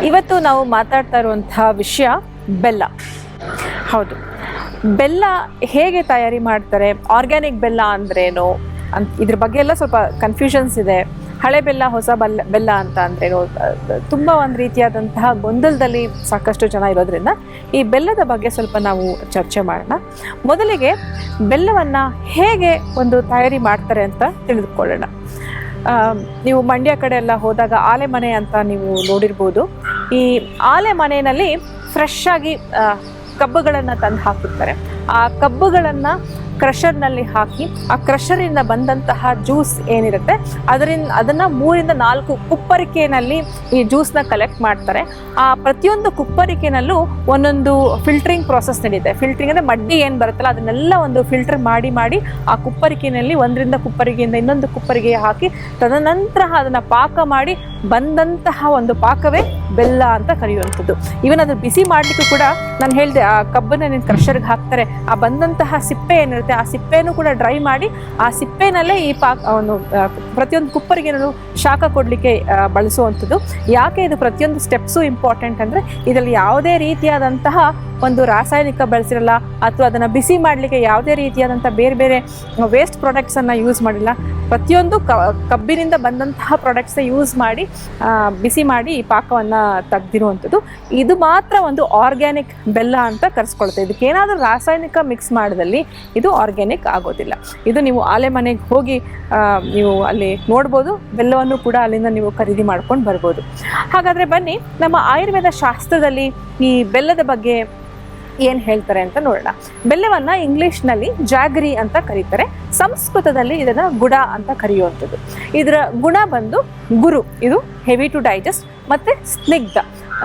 ಇವತ್ತು ನಾವು ಮಾತಾಡ್ತಾ ಇರುವಂತಹ ವಿಷಯ ಬೆಲ್ಲ. ಹೌದು, ಬೆಲ್ಲ ಹೇಗೆ ತಯಾರಿ ಮಾಡ್ತಾರೆ, ಆರ್ಗ್ಯಾನಿಕ್ ಬೆಲ್ಲ ಅಂದ್ರೇನು ಇದ್ರ ಬಗ್ಗೆ ಎಲ್ಲ ಸ್ವಲ್ಪ ಕನ್ಫ್ಯೂಷನ್ಸ್ ಇದೆ. ಹಳೆ ಬೆಲ್ಲ, ಹೊಸ ಬೆಲ್ಲ ಅಂತ ಅಂದ್ರೇನು, ತುಂಬ ಒಂದು ರೀತಿಯಾದಂತಹ ಗೊಂದಲದಲ್ಲಿ ಸಾಕಷ್ಟು ಜನ ಇರೋದ್ರಿಂದ ಈ ಬೆಲ್ಲದ ಬಗ್ಗೆ ಸ್ವಲ್ಪ ನಾವು ಚರ್ಚೆ ಮಾಡೋಣ. ಮೊದಲಿಗೆ ಬೆಲ್ಲವನ್ನು ಹೇಗೆ ಒಂದು ತಯಾರಿ ಮಾಡ್ತಾರೆ ಅಂತ ತಿಳಿದುಕೊಳ್ಳೋಣ. ನೀವು ಮಂಡ್ಯ ಕಡೆ ಎಲ್ಲ ಹೋದಾಗ ಆಲೆ ಮನೆ ಅಂತ ನೀವು ನೋಡಿರ್ಬೋದು. ಈ ಆಲೆ ಮನೆಯಲ್ಲಿ ಫ್ರೆಶ್ ಆಗಿ ಕಬ್ಬುಗಳನ್ನು ತಂದು ಹಾಕಿರ್ತಾರೆ. ಆ ಕಬ್ಬುಗಳನ್ನು ಕ್ರಷರ್ನಲ್ಲಿ ಹಾಕಿ ಆ ಕ್ರಷರಿಂದ ಬಂದಂತಹ ಜ್ಯೂಸ್ ಏನಿರುತ್ತೆ ಅದನ್ನು 3 ರಿಂದ 4 ಕುಪ್ಪರಿಕೆಯಲ್ಲಿ ಈ ಜ್ಯೂಸ್ನ ಕಲೆಕ್ಟ್ ಮಾಡ್ತಾರೆ. ಆ ಪ್ರತಿಯೊಂದು ಕುಪ್ಪರಿಕೆನಲ್ಲೂ ಒಂದೊಂದು ಫಿಲ್ಟ್ರಿಂಗ್ ಪ್ರಾಸೆಸ್ ನಡೀತೆ. ಫಿಲ್ಟ್ರಿಂಗ್ ಅಂದರೆ ಮಡ್ಡಿ ಏನು ಬರುತ್ತಲ್ಲ ಅದನ್ನೆಲ್ಲ ಒಂದು ಫಿಲ್ಟರ್ ಮಾಡಿ ಆ ಕುಪ್ಪರಿಕೆಯಲ್ಲಿ ಒಂದರಿಂದ ಕುಪ್ಪರಿಗೆಯಿಂದ ಇನ್ನೊಂದು ಕುಪ್ಪರಿಗೆ ಹಾಕಿ ತದನಂತರ ಅದನ್ನು ಪಾಕ ಮಾಡಿ ಬಂದಂತಹ ಒಂದು ಪಾಕವೇ ಬೆಲ್ಲ ಅಂತ ಕರೆಯುವಂಥದ್ದು. ಇವನ್ ಅದು ಬಿಸಿ ಮಾಡಲಿಕ್ಕೂ ಕೂಡ ನಾನು ಹೇಳಿದೆ, ಆ ಕಬ್ಬನ್ನ ನೀನು ಕ್ರಷರ್ಗೆ ಹಾಕ್ತಾರೆ. ಆ ಬಂದಂತಹ ಸಿಪ್ಪೆ ಏನಿರುತ್ತೆ ಆ ಸಿಪ್ಪೆನೂ ಕೂಡ ಡ್ರೈ ಮಾಡಿ ಆ ಸಿಪ್ಪೆನಲ್ಲೇ ಈ ಪ್ರತಿಯೊಂದು ಕುಪ್ಪರಿಗೆನೂ ಶಾಖ ಕೊಡಲಿಕ್ಕೆ ಬಳಸುವಂಥದ್ದು. ಯಾಕೆ ಇದು ಪ್ರತಿಯೊಂದು ಸ್ಟೆಪ್ಸು ಇಂಪಾರ್ಟೆಂಟ್ ಅಂದರೆ ಇದರಲ್ಲಿ ಯಾವುದೇ ರೀತಿಯಾದಂತಹ ಒಂದು ರಾಸಾಯನಿಕ ಬಳಸಿರಲ್ಲ, ಅಥವಾ ಅದನ್ನು ಬಿಸಿ ಮಾಡಲಿಕ್ಕೆ ಯಾವುದೇ ರೀತಿಯಾದಂಥ ಬೇರೆ ಬೇರೆ ವೇಸ್ಟ್ ಪ್ರಾಡಕ್ಟ್ಸನ್ನು ಯೂಸ್ ಮಾಡಿಲ್ಲ. ಪ್ರತಿಯೊಂದು ಕಬ್ಬಿನಿಂದ ಬಂದಂತಹ ಪ್ರಾಡಕ್ಟ್ಸೇ ಯೂಸ್ ಮಾಡಿ ಬಿಸಿ ಮಾಡಿ ಈ ಪಾಕವನ್ನು ತೆಗೆದಿರುವಂಥದ್ದು. ಇದು ಮಾತ್ರ ಒಂದು ಆರ್ಗ್ಯಾನಿಕ್ ಬೆಲ್ಲ ಅಂತ ಕರೆಸ್ಕೊಳ್ತೇವೆ. ಇದಕ್ಕೇನಾದರೂ ರಾಸಾಯನಿಕ ಮಿಕ್ಸ್ ಮಾಡಿದಲ್ಲಿ ಇದು ಆರ್ಗ್ಯಾನಿಕ್ ಆಗೋದಿಲ್ಲ. ಇದು ನೀವು ಆಲೆ ಮನೆಗೆ ಹೋಗಿ ನೀವು ಅಲ್ಲಿ ನೋಡ್ಬೋದು. ಬೆಲ್ಲವನ್ನು ಕೂಡ ಅಲ್ಲಿಂದ ನೀವು ಖರೀದಿ ಮಾಡ್ಕೊಂಡು ಬರ್ಬೋದು. ಹಾಗಾದರೆ ಬನ್ನಿ, ನಮ್ಮ ಆಯುರ್ವೇದ ಶಾಸ್ತ್ರದಲ್ಲಿ ಈ ಬೆಲ್ಲದ ಬಗ್ಗೆ ಏನು ಹೇಳ್ತಾರೆ ಅಂತ ನೋಡೋಣ. ಬೆಲ್ಲವನ್ನು ಇಂಗ್ಲೀಷ್ನಲ್ಲಿ ಜಾಗರಿ ಅಂತ ಕರೀತಾರೆ. ಸಂಸ್ಕೃತದಲ್ಲಿ ಇದನ್ನು ಗುಡ ಅಂತ ಕರೆಯುವಂಥದ್ದು. ಇದರ ಗುಣ ಬಂದು ಗುರು. ಇದು ಹೆವಿ ಟು ಡೈಜೆಸ್ಟ್ ಮತ್ತು ಸ್ನಿಗ್ಧ,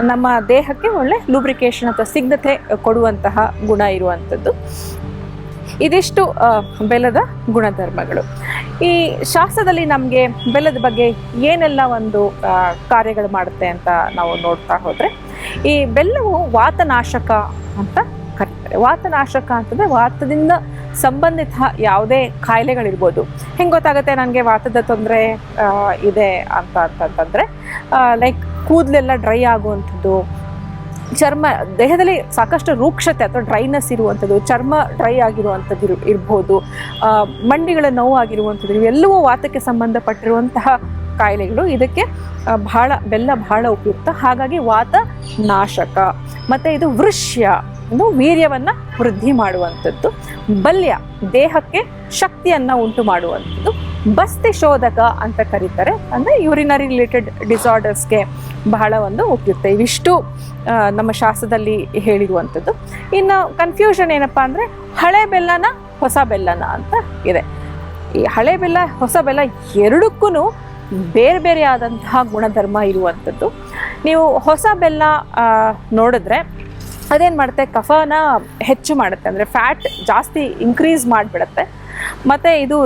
ನಮ್ಮ ದೇಹಕ್ಕೆ ಒಳ್ಳೆ ಲೂಬ್ರಿಕೇಶನ್ ಅಥವಾ ಸ್ನಿಗ್ಧತೆ ಕೊಡುವಂತಹ ಗುಣ ಇರುವಂಥದ್ದು. ಇದಿಷ್ಟು ಬೆಲ್ಲದ ಗುಣಧರ್ಮಗಳು. ಈ ಶಾಸ್ತ್ರದಲ್ಲಿ ನಮಗೆ ಬೆಲ್ಲದ ಬಗ್ಗೆ ಏನೆಲ್ಲ ಒಂದು ಕಾರ್ಯಗಳು ಮಾಡುತ್ತೆ ಅಂತ ನಾವು ನೋಡ್ತಾ ಹೋದರೆ, ಈ ಬೆಲ್ಲವು ವಾತನಾಶಕ ಅಂತ ಕರೀತಾರೆ. ವಾತನಾಶಕ ಅಂತಂದರೆ ವಾತದಿಂದ ಸಂಬಂಧಿತ ಯಾವುದೇ ಕಾಯಿಲೆಗಳಿರ್ಬೋದು. ಹೆಂಗೆ ಗೊತ್ತಾಗುತ್ತೆ ನನಗೆ ವಾತದ ತೊಂದರೆ ಇದೆ ಅಂತಂದರೆ, ಲೈಕ್ ಕೂದಲೆಲ್ಲ ಡ್ರೈ ಆಗುವಂಥದ್ದು, ಚರ್ಮ ದೇಹದಲ್ಲಿ ಸಾಕಷ್ಟು ರೂಕ್ಷತೆ ಅಥವಾ ಡ್ರೈನೆಸ್ ಇರುವಂಥದ್ದು, ಚರ್ಮ ಡ್ರೈ ಆಗಿರುವಂಥದ್ದು ಇರ್ಬೋದು, ಮಂಡಿಗಳ ನೋವು ಆಗಿರುವಂಥದ್ದು, ಇವೆಲ್ಲವೂ ವಾತಕ್ಕೆ ಸಂಬಂಧಪಟ್ಟಿರುವಂತಹ ಕಾಯಿಲೆಗಳು. ಇದಕ್ಕೆ ಬೆಲ್ಲ ಬಹಳ ಉಪಯುಕ್ತ. ಹಾಗಾಗಿ ವಾತ ನಾಶಕ. ಮತ್ತು ಇದು ವೃಷ್ಯ, ಒಂದು ವೀರ್ಯವನ್ನು ವೃದ್ಧಿ ಮಾಡುವಂಥದ್ದು. ಬಲ್ಯ, ದೇಹಕ್ಕೆ ಶಕ್ತಿಯನ್ನು ಉಂಟು ಮಾಡುವಂಥದ್ದು. ಬಸ್ತಿ ಶೋಧಕ ಅಂತ ಕರೀತಾರೆ, ಅಂದರೆ ಯೂರಿನರಿ ರಿಲೇಟೆಡ್ ಡಿಸಾರ್ಡರ್ಸ್ಗೆ ಬಹಳ ಒಂದು ಉಪಯುಕ್ತ. ಇವಿಷ್ಟು ನಮ್ಮ ಶಾಸ್ತ್ರದಲ್ಲಿ ಹೇಳಿರುವಂಥದ್ದು. ಇನ್ನು ಕನ್ಫ್ಯೂಷನ್ ಏನಪ್ಪ ಅಂದರೆ, ಹಳೆ ಬೆಲ್ಲನ ಹೊಸ ಬೆಲ್ಲನ ಅಂತ ಇದೆ. ಈ ಹಳೆ ಬೆಲ್ಲ ಹೊಸ ಬೆಲ್ಲ ಎರಡಕ್ಕೂ ಬೇರೆ ಬೇರೆ ಆದಂತಹ ಗುಣಧರ್ಮ ಇರುವಂಥದ್ದು. ನೀವು ಹೊಸ ಬೆಲ್ಲ ನೋಡಿದ್ರೆ ಅದೇನು ಮಾಡುತ್ತೆ, ಕಫನ ಹೆಚ್ಚು ಮಾಡುತ್ತೆ, ಅಂದರೆ ಫ್ಯಾಟ್ ಜಾಸ್ತಿ ಇನ್ಕ್ರೀಸ್ ಮಾಡಿಬಿಡುತ್ತೆ. ಮತ್ತು ಇದು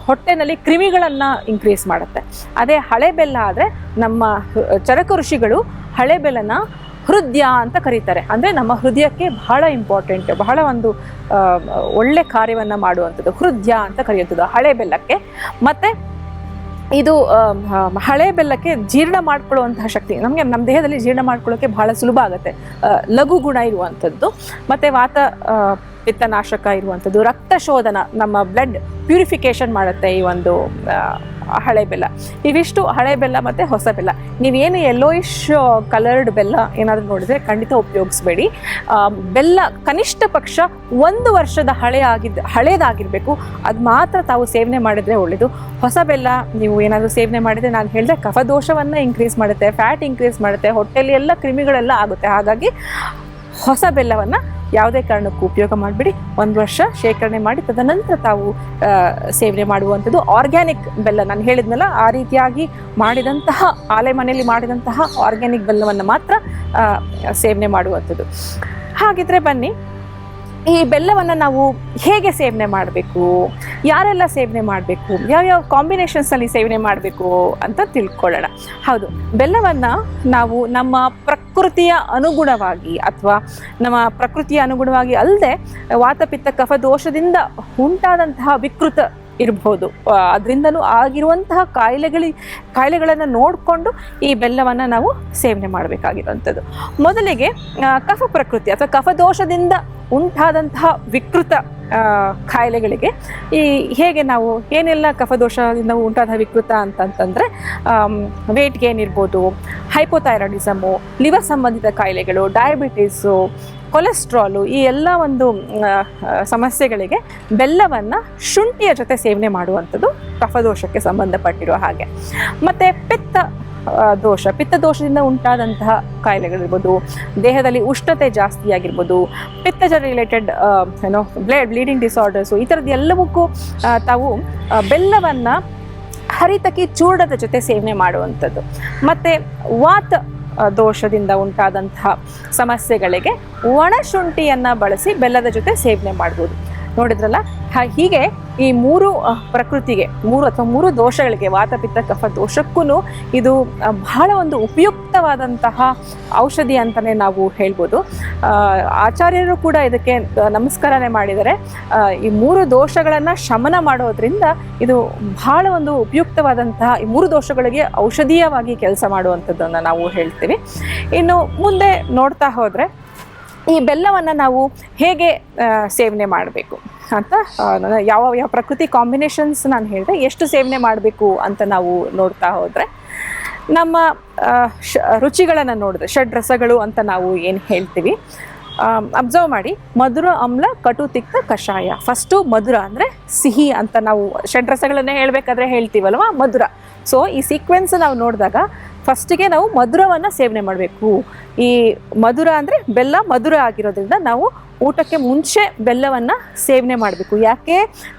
ಹೊಟ್ಟೆನಲ್ಲಿ ಕ್ರಿಮಿಗಳನ್ನು ಇನ್ಕ್ರೀಸ್ ಮಾಡುತ್ತೆ. ಅದೇ ಹಳೆ ಬೆಲ್ಲ ಆದರೆ ನಮ್ಮ ಚರಕ ಋಷಿಗಳು ಹಳೆ ಬೆಲ್ಲನ ಹೃದಯ ಅಂತ ಕರೀತಾರೆ. ಅಂದರೆ ನಮ್ಮ ಹೃದಯಕ್ಕೆ ಬಹಳ ಇಂಪಾರ್ಟೆಂಟ್, ಬಹಳ ಒಂದು ಒಳ್ಳೆ ಕಾರ್ಯವನ್ನು ಮಾಡುವಂಥದ್ದು ಹೃದಯ ಅಂತ ಕರೆಯುವಂಥದ್ದು ಹಳೆ ಬೆಲ್ಲಕ್ಕೆ. ಮತ್ತು ಇದು ಹಳೆ ಬೆಲ್ಲಕ್ಕೆ ಜೀರ್ಣ ಮಾಡ್ಕೊಳ್ಳುವಂತಹ ಶಕ್ತಿ, ನಮ್ಮ ದೇಹದಲ್ಲಿ ಜೀರ್ಣ ಮಾಡ್ಕೊಳ್ಳೋಕ್ಕೆ ಬಹಳ ಸುಲಭ ಆಗುತ್ತೆ. ಲಘು ಗುಣ ಇರುವಂಥದ್ದು, ಮತ್ತು ವಾತ ಪಿತ್ತನಾಶಕ ಇರುವಂಥದ್ದು, ರಕ್ತ ಶೋಧನ, ನಮ್ಮ ಬ್ಲಡ್ ಪ್ಯೂರಿಫಿಕೇಷನ್ ಮಾಡುತ್ತೆ ಈ ಒಂದು ಹಳೆ ಬೆಲ್ಲ. ಇವಿಷ್ಟು ಹಳೆ ಬೆಲ್ಲ ಮತ್ತು ಹೊಸ ಬೆಲ್ಲ. ನೀವೇನು ಯೆಲ್ಲೋಯಿಶ್ ಕಲರ್ಡ್ ಬೆಲ್ಲ ಏನಾದರೂ ನೋಡಿದರೆ ಖಂಡಿತ ಉಪಯೋಗಿಸ್ಬೇಡಿ. ಬೆಲ್ಲ ಕನಿಷ್ಠ ಪಕ್ಷ 1 ವರ್ಷದ ಹಳೇದಾಗಿರಬೇಕು. ಅದು ಮಾತ್ರ ತಾವು ಸೇವನೆ ಮಾಡಿದರೆ ಒಳ್ಳೆಯದು. ಹೊಸ ಬೆಲ್ಲ ನೀವು ಏನಾದರೂ ಸೇವನೆ ಮಾಡಿದರೆ, ನಾನು ಹೇಳಿದೆ, ಕಫದೋಷವನ್ನು ಇನ್ಕ್ರೀಸ್ ಮಾಡುತ್ತೆ, ಫ್ಯಾಟ್ ಇನ್ಕ್ರೀಸ್ ಮಾಡುತ್ತೆ, ಹೊಟ್ಟೆಯಲ್ಲಿ ಎಲ್ಲ ಕ್ರಿಮಿಗಳೆಲ್ಲ ಆಗುತ್ತೆ. ಹಾಗಾಗಿ ಹೊಸ ಬೆಲ್ಲವನ್ನು ಯಾವುದೇ ಕಾರಣಕ್ಕೂ ಉಪಯೋಗ ಮಾಡಿಬಿಡಿ. 1 ವರ್ಷ ಶೇಖರಣೆ ಮಾಡಿ ತದನಂತರ ತಾವು ಸೇವನೆ ಮಾಡುವಂಥದ್ದು. ಆರ್ಗ್ಯಾನಿಕ್ ಬೆಲ್ಲ ನಾನು ಹೇಳಿದ್ನಲ್ಲ, ಆ ರೀತಿಯಾಗಿ ಮಾಡಿದಂತಹ ಆಲೆ ಮನೆಯಲ್ಲಿ ಮಾಡಿದಂತಹ ಆರ್ಗ್ಯಾನಿಕ್ ಬೆಲ್ಲವನ್ನು ಮಾತ್ರ ಸೇವನೆ ಮಾಡುವಂಥದ್ದು. ಹಾಗಿದ್ರೆ ಬನ್ನಿ, ಈ ಬೆಲ್ಲವನ್ನು ನಾವು ಹೇಗೆ ಸೇವನೆ ಮಾಡಬೇಕು, ಯಾರೆಲ್ಲ ಸೇವನೆ ಮಾಡಬೇಕು, ಯಾವ್ಯಾವ ಕಾಂಬಿನೇಷನ್ಸಲ್ಲಿ ಸೇವನೆ ಮಾಡಬೇಕು ಅಂತ ತಿಳ್ಕೊಳ್ಳೋಣ. ಹೌದು, ಬೆಲ್ಲವನ್ನು ನಾವು ನಮ್ಮ ಪ್ರಕೃತಿಯ ಅನುಗುಣವಾಗಿ ಅಥವಾ ನಮ್ಮ ಪ್ರಕೃತಿಯ ಅನುಗುಣವಾಗಿ ಅಲ್ಲದೆ ವಾತಪಿತ್ತ ಕಫ ದೋಷದಿಂದ ಉಂಟಾದಂತಹ ವಿಕೃತ ಇರ್ಬೋದು. ಅದರಿಂದನೂ ಆಗಿರುವಂತಹ ಕಾಯಿಲೆಗಳನ್ನು ನೋಡಿಕೊಂಡು ಈ ಬೆಲ್ಲವನ್ನು ನಾವು ಸೇವನೆ ಮಾಡಬೇಕಾಗಿರುವಂಥದ್ದು. ಮೊದಲಿಗೆ ಕಫ ಪ್ರಕೃತಿ ಅಥವಾ ಕಫದೋಷದಿಂದ ಉಂಟಾದಂತಹ ವಿಕೃತ ಕಾಯಿಲೆಗಳಿಗೆ ಹೇಗೆ ನಾವು ಏನೆಲ್ಲ ಕಫದೋಷದಿಂದ ಉಂಟಾದ ವಿಕೃತ ಅಂತಂತಂದರೆ ವೇಟ್ ಗೇನ್ ಇರ್ಬೋದು, ಹೈಪೋಥೈರಾಯ್ಡಿಸಮು, ಲಿವರ್ ಸಂಬಂಧಿತ ಕಾಯಿಲೆಗಳು, ಡಯಾಬಿಟೀಸು, ಕೊಲೆಸ್ಟ್ರಾಲು, ಈ ಎಲ್ಲ ಒಂದು ಸಮಸ್ಯೆಗಳಿಗೆ ಬೆಲ್ಲವನ್ನು ಶುಂಠಿಯ ಜೊತೆ ಸೇವನೆ ಮಾಡುವಂಥದ್ದು ಕಫದೋಷಕ್ಕೆ ಸಂಬಂಧಪಟ್ಟಿರೋ ಹಾಗೆ. ಮತ್ತು ಪಿತ್ತದೋಷದಿಂದ ಉಂಟಾದಂತಹ ಕಾಯಿಲೆಗಳಿರ್ಬೋದು, ದೇಹದಲ್ಲಿ ಉಷ್ಣತೆ ಜಾಸ್ತಿ ಆಗಿರ್ಬೋದು, ಪಿತ್ತಜ ರಿಲೇಟೆಡ್ ಬ್ಲೀಡಿಂಗ್ ಡಿಸಾರ್ಡರ್ಸು, ಈ ಥರದ್ದು ಎಲ್ಲವಕ್ಕೂ ತಾವು ಬೆಲ್ಲವನ್ನು ಹರಿತಕಿ ಚೂರ್ಣದ ಜೊತೆ ಸೇವನೆ ಮಾಡುವಂಥದ್ದು. ಮತ್ತು ವಾತ ದೋಷದಿಂದ ಉಂಟಾದಂತಹ ಸಮಸ್ಯೆಗಳಿಗೆ ಒಣಶುಂಠಿಯನ್ನು ಬಳಸಿ ಬೆಲ್ಲದ ಜೊತೆ ಸೇವನೆ ಮಾಡ್ಬೋದು. ನೋಡಿದ್ರಲ್ಲ, ಹೀಗೆ ಈ ಮೂರು ಪ್ರಕೃತಿಗೆ ಮೂರು ದೋಷಗಳಿಗೆ, ವಾತ ಪಿತ್ತ ಕಫ ದೋಷಕ್ಕೂ ಇದು ಬಹಳ ಒಂದು ಉಪಯುಕ್ತವಾದಂತಹ ಔಷಧಿ ಅಂತಲೇ ನಾವು ಹೇಳ್ಬೋದು. ಆಚಾರ್ಯರು ಕೂಡ ಇದಕ್ಕೆ ನಮಸ್ಕಾರನೇ ಮಾಡಿದ್ದಾರೆ. ಈ ಮೂರು ದೋಷಗಳನ್ನು ಶಮನ ಮಾಡೋದ್ರಿಂದ ಇದು ಬಹಳ ಒಂದು ಉಪಯುಕ್ತವಾದಂತಹ ಈ ಮೂರು ದೋಷಗಳಿಗೆ ಔಷಧೀಯವಾಗಿ ಕೆಲಸ ಮಾಡುವಂಥದ್ದನ್ನು ನಾವು ಹೇಳ್ತೀವಿ. ಇನ್ನು ಮುಂದೆ ನೋಡ್ತಾ ಹೋದರೆ ಈ ಬೆಲ್ಲವನ್ನು ನಾವು ಹೇಗೆ ಸೇವನೆ ಮಾಡಬೇಕು ಅಂತ, ಯಾವ ಪ್ರಕೃತಿ ಕಾಂಬಿನೇಷನ್ಸ್ ನಾನು ಹೇಳಿದೆ, ಎಷ್ಟು ಸೇವನೆ ಮಾಡಬೇಕು ಅಂತ ನಾವು ನೋಡ್ತಾ ಹೋದರೆ, ನಮ್ಮ ರುಚಿಗಳನ್ನು ನೋಡಿದ್ರೆ ಷಡ್ರಸಗಳು ಅಂತ ನಾವು ಏನು ಹೇಳ್ತೀವಿ, ಅಬ್ಸರ್ವ್ ಮಾಡಿ. ಮಧುರ, ಅಮ್ಲ, ಕಟು, ತಿಕ್ತ, ಕಷಾಯ. ಫಸ್ಟು ಮಧುರ ಅಂದರೆ ಸಿಹಿ ಅಂತ ನಾವು ಷಡ್ರಸಗಳನ್ನೇ ಹೇಳಬೇಕಾದ್ರೆ ಹೇಳ್ತೀವಲ್ವ, ಮಧುರ. ಸೊ ಈ ಸೀಕ್ವೆನ್ಸ್ ನಾವು ನೋಡಿದಾಗ ಫಸ್ಟಿಗೆ ನಾವು ಮಧುರವನ್ನು ಸೇವನೆ ಮಾಡಬೇಕು. ಈ ಮಧುರ ಅಂದರೆ ಬೆಲ್ಲ ಮಧುರ ಆಗಿರೋದ್ರಿಂದ ನಾವು ಊಟಕ್ಕೆ ಮುಂಚೆ ಬೆಲ್ಲವನ್ನು ಸೇವನೆ ಮಾಡಬೇಕು. ಯಾಕೆ?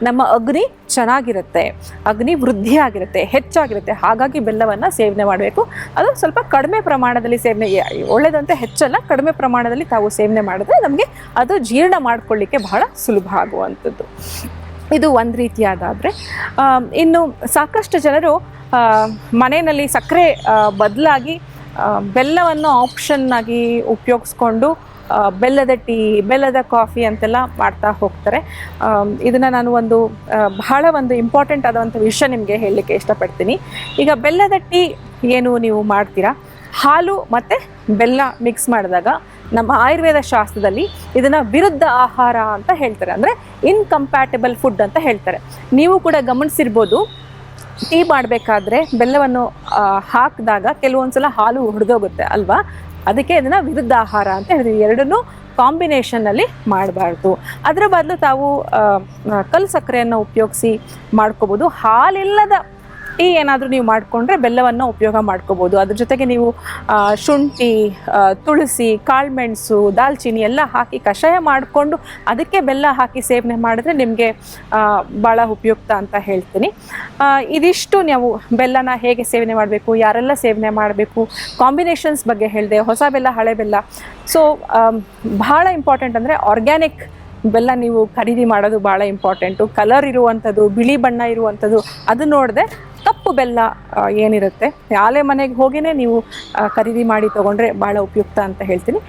ನಮ್ಮ ಅಗ್ನಿ ಚೆನ್ನಾಗಿರುತ್ತೆ, ಅಗ್ನಿ ವೃದ್ಧಿ ಆಗಿರುತ್ತೆ, ಹೆಚ್ಚಾಗಿರುತ್ತೆ. ಹಾಗಾಗಿ ಬೆಲ್ಲವನ್ನು ಸೇವನೆ ಮಾಡಬೇಕು. ಅದು ಸ್ವಲ್ಪ ಕಡಿಮೆ ಪ್ರಮಾಣದಲ್ಲಿ ಸೇವನೆ, ಒಳ್ಳೆಯದಂತೆ ಹೆಚ್ಚಲ್ಲ, ಕಡಿಮೆ ಪ್ರಮಾಣದಲ್ಲಿ ತಾವು ಸೇವನೆ ಮಾಡಿದ್ರೆ ನಮಗೆ ಅದು ಜೀರ್ಣ ಮಾಡ್ಕೊಳ್ಳಿಕ್ಕೆ ಬಹಳ ಸುಲಭ ಆಗುವಂಥದ್ದು. ಇದು ಒಂದು ರೀತಿಯಾದಾದರೆ, ಇನ್ನು ಸಾಕಷ್ಟು ಜನರು ಮನೆಯಲ್ಲಿ ಸಕ್ಕರೆ ಬದಲಾಗಿ ಬೆಲ್ಲವನ್ನು ಆಪ್ಷನ್ನಾಗಿ ಉಪಯೋಗಿಸ್ಕೊಂಡು ಬೆಲ್ಲದ ಟೀ, ಬೆಲ್ಲದ ಕಾಫಿ ಅಂತೆಲ್ಲ ಮಾಡ್ತಾ ಹೋಗ್ತಾರೆ. ಇದನ್ನು ನಾನು ಬಹಳ ಇಂಪಾರ್ಟೆಂಟ್ ಆದಂಥ ವಿಷಯ ನಿಮಗೆ ಹೇಳಲಿಕ್ಕೆ ಇಷ್ಟಪಡ್ತೀನಿ. ಈಗ ಬೆಲ್ಲದ ಟೀ ಏನು ನೀವು ಮಾಡ್ತೀರಾ, ಹಾಲು ಮತ್ತು ಬೆಲ್ಲ ಮಿಕ್ಸ್ ಮಾಡಿದಾಗ ನಮ್ಮ ಆಯುರ್ವೇದ ಶಾಸ್ತ್ರದಲ್ಲಿ ಇದನ್ನು ವಿರುದ್ಧ ಆಹಾರ ಅಂತ ಹೇಳ್ತಾರೆ, ಅಂದರೆ ಇನ್ಕಂಪ್ಯಾಟಬಲ್ ಫುಡ್ ಅಂತ ಹೇಳ್ತಾರೆ. ನೀವು ಕೂಡ ಗಮನಿಸಿರ್ಬೋದು, ಟೀ ಮಾಡಬೇಕಾದ್ರೆ ಬೆಲ್ಲವನ್ನು ಹಾಕಿದಾಗ ಕೆಲವೊಂದ್ಸಲ ಹಾಲು ಹೊಡೆದೋಗುತ್ತೆ ಅಲ್ವಾ, ಅದಕ್ಕೆ ಇದನ್ನು ವಿರುದ್ಧ ಆಹಾರ ಅಂತ ಹೇಳ್ತೀವಿ. ಎರಡನ್ನೂ ಕಾಂಬಿನೇಷನ್ನಲ್ಲಿ ಮಾಡಬಾರ್ದು. ಅದರ ಬದಲು ತಾವು ಕಲ್ಲು ಸಕ್ಕರೆಯನ್ನು ಉಪಯೋಗಿಸಿ ಮಾಡ್ಕೋಬೋದು. ಹಾಲಿಲ್ಲದ ಟೀ ಏನಾದರೂ ನೀವು ಮಾಡಿಕೊಂಡ್ರೆ ಬೆಲ್ಲವನ್ನು ಉಪಯೋಗ ಮಾಡ್ಕೋಬೋದು. ಅದ್ರ ಜೊತೆಗೆ ನೀವು ಶುಂಠಿ, ತುಳಸಿ, ಕಾಳುಮೆಣಸು, ದಾಲ್ಚಿನ್ನಿ ಎಲ್ಲ ಹಾಕಿ ಕಷಾಯ ಮಾಡಿಕೊಂಡು ಅದಕ್ಕೆ ಬೆಲ್ಲ ಹಾಕಿ ಸೇವನೆ ಮಾಡಿದ್ರೆ ನಿಮಗೆ ಭಾಳ ಉಪಯುಕ್ತ ಅಂತ ಹೇಳ್ತೀನಿ. ಇದಿಷ್ಟು ನಾವು ಬೆಲ್ಲನ ಹೇಗೆ ಸೇವನೆ ಮಾಡಬೇಕು, ಯಾರೆಲ್ಲ ಸೇವನೆ ಮಾಡಬೇಕು, ಕಾಂಬಿನೇಷನ್ಸ್ ಬಗ್ಗೆ ಹೇಳಿದೆ, ಹೊಸ ಬೆಲ್ಲ, ಹಳೆ ಬೆಲ್ಲ. ಸೊ ಭಾಳ ಇಂಪಾರ್ಟೆಂಟ್ ಅಂದರೆ ಆರ್ಗ್ಯಾನಿಕ್ ಬೆಲ್ಲ ನೀವು ಖರೀದಿ ಮಾಡೋದು ಭಾಳ ಇಂಪಾರ್ಟೆಂಟು. ಕಲರ್ ಇರುವಂಥದ್ದು, ಬಿಳಿ ಬಣ್ಣ ಇರುವಂಥದ್ದು ಅದು ನೋಡಿದೆ. ಕಪ್ಪು ಬೆಲ್ಲ ಏನಿರುತ್ತೆ, ಆಲೆ ಮನೆಗೆ ಹೋಗಿನೇ ನೀವು ಖರೀದಿ ಮಾಡಿ ತೊಗೊಂಡ್ರೆ ಭಾಳ ಉಪಯುಕ್ತ ಅಂತ ಹೇಳ್ತೀನಿ.